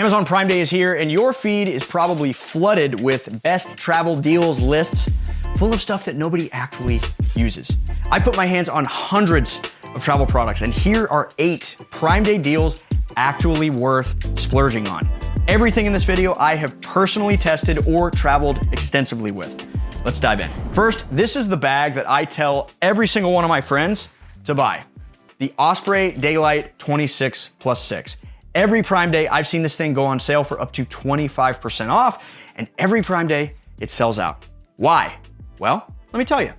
Amazon Prime Day is here, and your feed is probably flooded with best travel deals lists full of stuff that nobody actually uses. I put my hands on hundreds of travel products, and here are 8 Prime Day deals actually worth splurging on. Everything in this video I have personally tested or traveled extensively with. Let's dive in. First, this is the bag that I tell every single one of my friends to buy. The Osprey Daylight 26+6. Every Prime Day, I've seen this thing go on sale for up to 25% off, and every Prime Day, it sells out. Why? Well, let me tell you.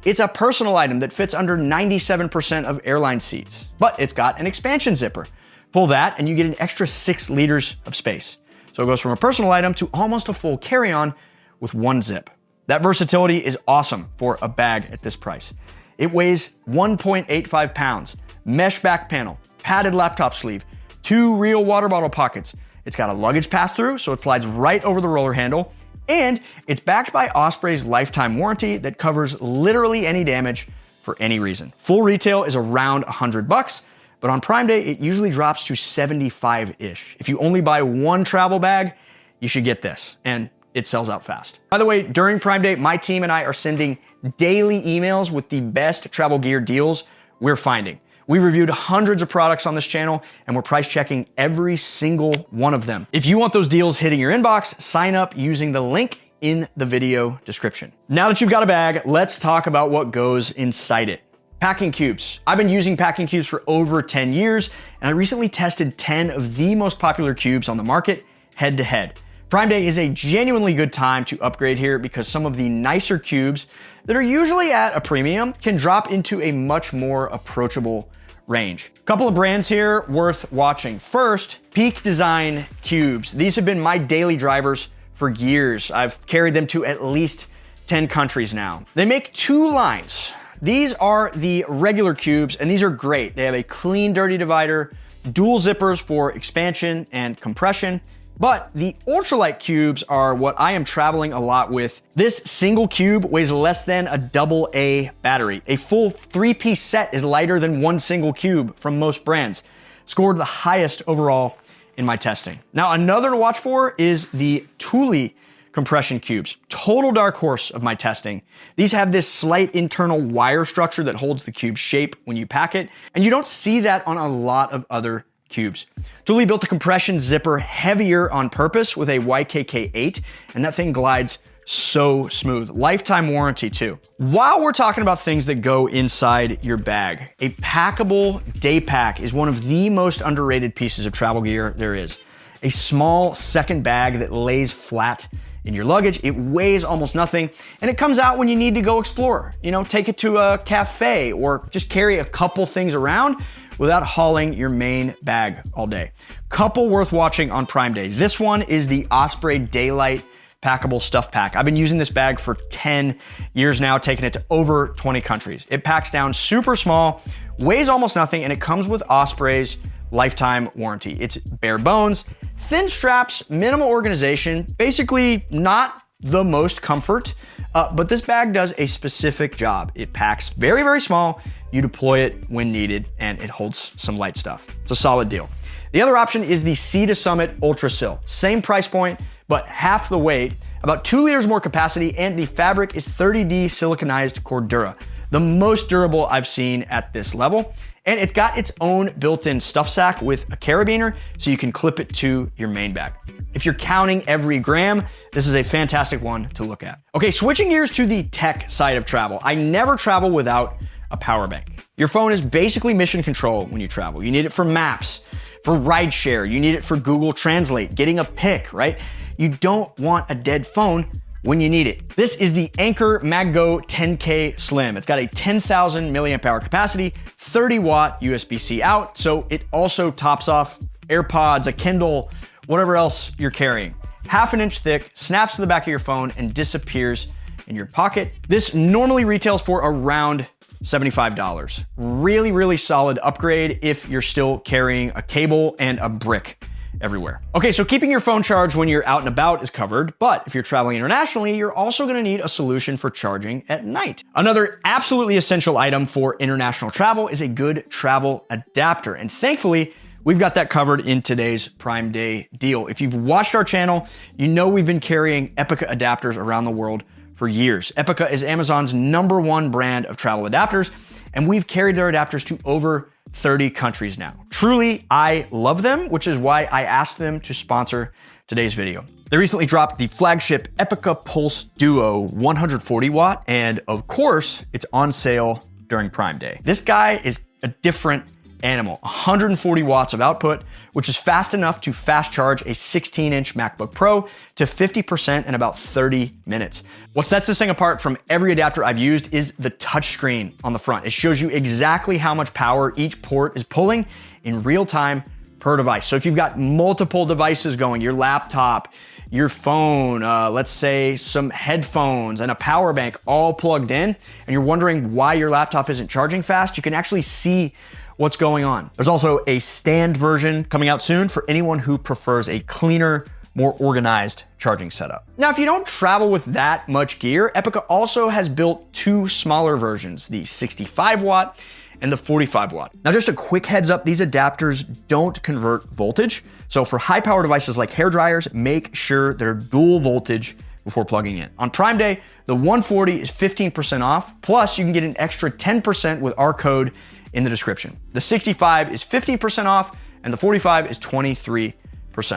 It's a personal item that fits under 97% of airline seats, but it's got an expansion zipper. Pull that, and you get an extra 6 liters of space. So it goes from a personal item to almost a full carry-on with one zip. That versatility is awesome for a bag at this price. It weighs 1.85 pounds, mesh back panel, padded laptop sleeve, 2 real water bottle pockets. It's got a luggage pass-through, so it slides right over the roller handle, and it's backed by Osprey's lifetime warranty that covers literally any damage for any reason. Full retail is around $100, but on Prime Day, it usually drops to 75-ish. If you only buy one travel bag, you should get this, and it sells out fast. By the way, during Prime Day, my team and I are sending daily emails with the best travel gear deals we're finding. We reviewed hundreds of products on this channel, and we're price checking every single one of them. If you want those deals hitting your inbox, sign up using the link in the video description. Now that you've got a bag, let's talk about what goes inside it. Packing cubes. I've been using packing cubes for over 10 years, and I recently tested 10 of the most popular cubes on the market head to head. Prime Day is a genuinely good time to upgrade here because some of the nicer cubes that are usually at a premium can drop into a much more approachable range. A couple of brands here worth watching. First, Peak Design cubes. These have been my daily drivers for years. I've carried them to at least 10 countries now. They make 2 lines. These are the regular cubes, and these are great. They have a clean, dirty divider, dual zippers for expansion and compression. But the ultralight cubes are what I am traveling a lot with. This single cube weighs less than a AA battery. A full 3-piece set is lighter than one single cube from most brands. Scored the highest overall in my testing. Now, another to watch for is the Thule compression cubes. Total dark horse of my testing. These have this slight internal wire structure that holds the cube shape when you pack it, and you don't see that on a lot of other cubes. Thule built a compression zipper heavier on purpose with a YKK8, and that thing glides so smooth. Lifetime warranty too. While we're talking about things that go inside your bag, a packable day pack is one of the most underrated pieces of travel gear there is. A small second bag that lays flat in your luggage. It weighs almost nothing, and it comes out when you need to go explore. You know, take it to a cafe or just carry a couple things around without hauling your main bag all day. Couple worth watching on Prime Day. This one is the Osprey Daylight Packable Stuff Pack. I've been using this bag for 10 years now, taking it to over 20 countries. It packs down super small, weighs almost nothing, and it comes with Osprey's lifetime warranty. It's bare bones, thin straps, minimal organization, basically not the most comfort, but this bag does a specific job. It packs very, very small. You deploy it when needed, and it holds some light stuff. It's a solid deal. The other option is the Sea to Summit Ultra Sil. Same price point, but half the weight, about 2 liters more capacity, and the fabric is 30D siliconized Cordura, the most durable I've seen at this level. And it's got its own built-in stuff sack with a carabiner, so you can clip it to your main bag. If you're counting every gram, this is a fantastic one to look at. Okay, switching gears to the tech side of travel. I never travel without a power bank. Your phone is basically mission control when you travel. You need it for maps, for rideshare, you need it for Google Translate, getting a pic, right? You don't want a dead phone when you need it. This is the Anker MagGo 10K Slim. It's got a 10,000 milliamp hour capacity, 30 watt USB-C out, so it also tops off AirPods, a Kindle, whatever else you're carrying. 1/2 inch thick, snaps to the back of your phone, and disappears in your pocket. This normally retails for around $75. Really, really solid upgrade if you're still carrying a cable and a brick everywhere. Okay, so keeping your phone charged when you're out and about is covered, but if you're traveling internationally, you're also gonna need a solution for charging at night. Another absolutely essential item for international travel is a good travel adapter, and thankfully, We've got that covered in today's Prime Day deal. If you've watched our channel, you know we've been carrying Epica adapters around the world for years. Epica is Amazon's #1 brand of travel adapters, and we've carried their adapters to over 30 countries now. Truly, I love them, which is why I asked them to sponsor today's video. They recently dropped the flagship Epica Pulse Duo 140 watt, and of course, it's on sale during Prime Day. This guy is a different animal. 140 watts of output, which is fast enough to fast charge a 16-inch MacBook Pro to 50% in about 30 minutes. What sets this thing apart from every adapter I've used is the touchscreen on the front. It shows you exactly how much power each port is pulling in real time per device. So if you've got multiple devices going, your laptop, your phone, let's say some headphones and a power bank all plugged in, and you're wondering why your laptop isn't charging fast, you can actually see what's going on. There's also a stand version coming out soon for anyone who prefers a cleaner, more organized charging setup. Now, if you don't travel with that much gear, Epica also has built two smaller versions, the 65 watt and the 45 watt. Now, just a quick heads up, these adapters don't convert voltage. So for high power devices like hair dryers, make sure they're dual voltage before plugging in. On Prime Day, the 140 is 15% off, plus you can get an extra 10% with our code in the description. The 65 is 15% off, and the 45 is 23%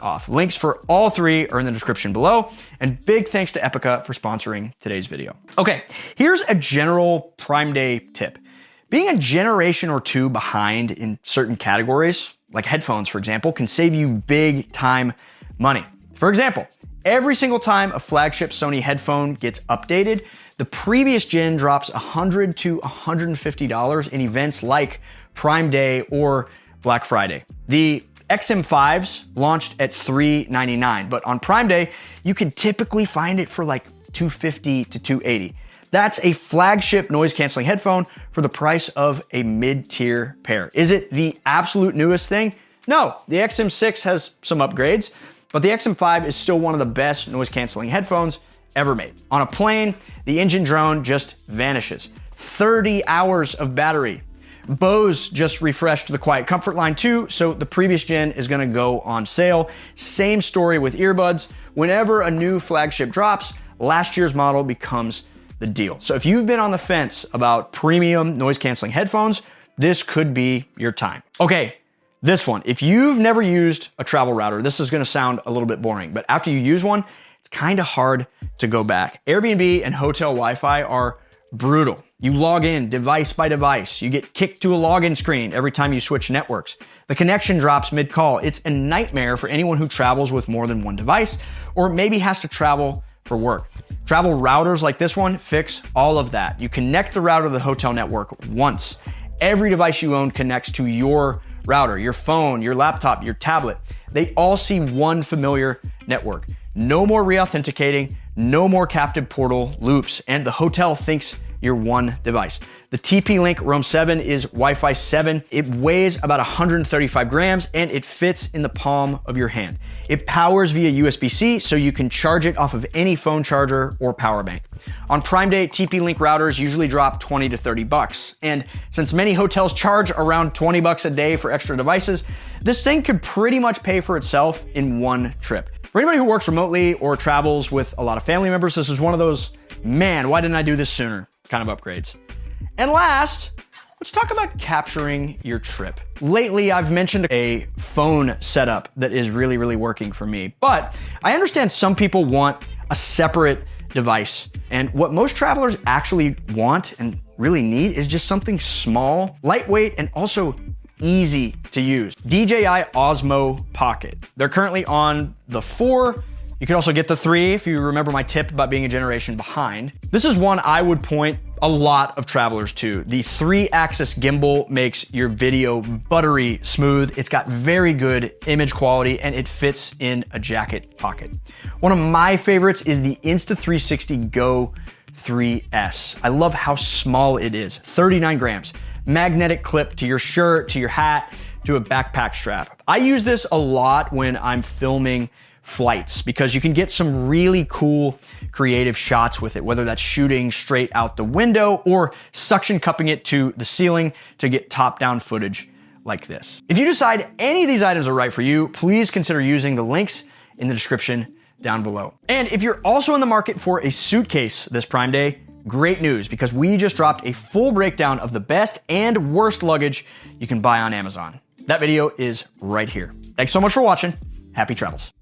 off. Links for all three are in the description below, and big thanks to Epica for sponsoring today's video. Okay, here's a general Prime Day tip. Being a generation or two behind in certain categories, like headphones for example, can save you big time money. For example, every single time a flagship Sony headphone gets updated, the previous gen drops $100 to $150 in events like Prime Day or Black Friday. The XM5s launched at $399, but on Prime Day, you can typically find it for like $250 to $280. That's a flagship noise canceling headphone for the price of a mid-tier pair. Is it the absolute newest thing? No, the XM6 has some upgrades, but the XM5 is still one of the best noise canceling headphones ever made. On a plane, the engine drone just vanishes. 30 hours of battery. Bose just refreshed the Quiet Comfort line too, so the previous gen is gonna go on sale. Same story with earbuds. Whenever a new flagship drops, last year's model becomes the deal. So if you've been on the fence about premium noise canceling headphones, this could be your time. Okay, this one. If you've never used a travel router, this is gonna sound a little bit boring, but after you use one, it's kind of hard to go back. Airbnb and hotel Wi-Fi are brutal. You log in device by device. You get kicked to a login screen every time you switch networks. The connection drops mid-call. It's a nightmare for anyone who travels with more than one device or maybe has to travel for work. Travel routers like this one fix all of that. You connect the router to the hotel network once. Every device you own connects to your router, your phone, your laptop, your tablet. They all see one familiar network. No more re-authenticating, no more captive portal loops, and the hotel thinks you're one device. The TP-Link Roam 7 is Wi-Fi 7. It weighs about 135 grams and it fits in the palm of your hand. It powers via USB-C, so you can charge it off of any phone charger or power bank. On Prime Day, TP-Link routers usually drop 20 to 30 bucks. And since many hotels charge around 20 bucks a day for extra devices, this thing could pretty much pay for itself in one trip. For anybody who works remotely or travels with a lot of family members, this is one of those, man, why didn't I do this sooner kind of upgrades. And last, let's talk about capturing your trip. Lately, I've mentioned a phone setup that is really, really working for me, but I understand some people want a separate device. And what most travelers actually want and really need is just something small, lightweight, and also easy to use. DJI Osmo Pocket. They're currently on the 4. You can also get the 3 if you remember my tip about being a generation behind. This is one I would point a lot of travelers to. The 3-axis gimbal makes your video buttery smooth. It's got very good image quality and it fits in a jacket pocket. One of my favorites is the Insta360 Go 3S. I love how small it is, 39 grams. Magnetic clip to your shirt, to your hat, to a backpack strap. I use this a lot when I'm filming flights because you can get some really cool creative shots with it, whether that's shooting straight out the window or suction cupping it to the ceiling to get top-down footage like this. If you decide any of these items are right for you, please consider using the links in the description down below. And if you're also in the market for a suitcase this Prime Day, great news, because we just dropped a full breakdown of the best and worst luggage you can buy on Amazon. That video is right here. Thanks so much for watching. Happy travels.